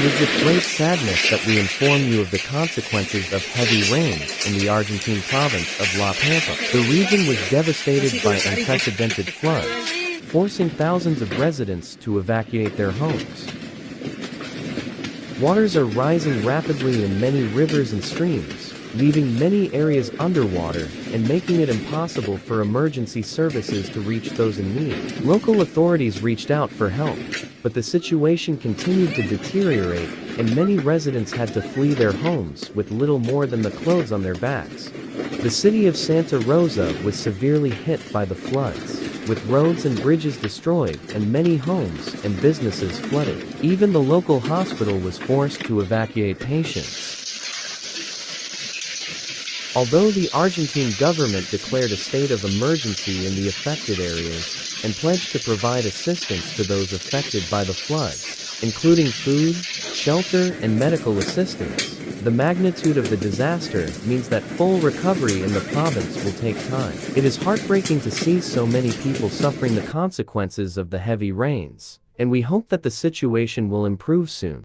It is with great sadness that we inform you of the consequences of heavy rains in the Argentine province of La Pampa. The region was devastated by unprecedented floods, forcing thousands of residents to evacuate their homes. Waters are rising rapidly in many rivers and streams, leaving many areas underwater and making it impossible for emergency services to reach those in need. Local authorities reached out for help, but the situation continued to deteriorate, and many residents had to flee their homes with little more than the clothes on their backs. The city of Santa Rosa was severely hit by the floods, with roads and bridges destroyed and many homes and businesses flooded. Even the local hospital was forced to evacuate patients. Although the Argentine government declared a state of emergency in the affected areas and pledged to provide assistance to those affected by the floods, including food, shelter, and medical assistance, the magnitude of the disaster means that full recovery in the province will take time. It is heartbreaking to see so many people suffering the consequences of the heavy rains, and we hope that the situation will improve soon.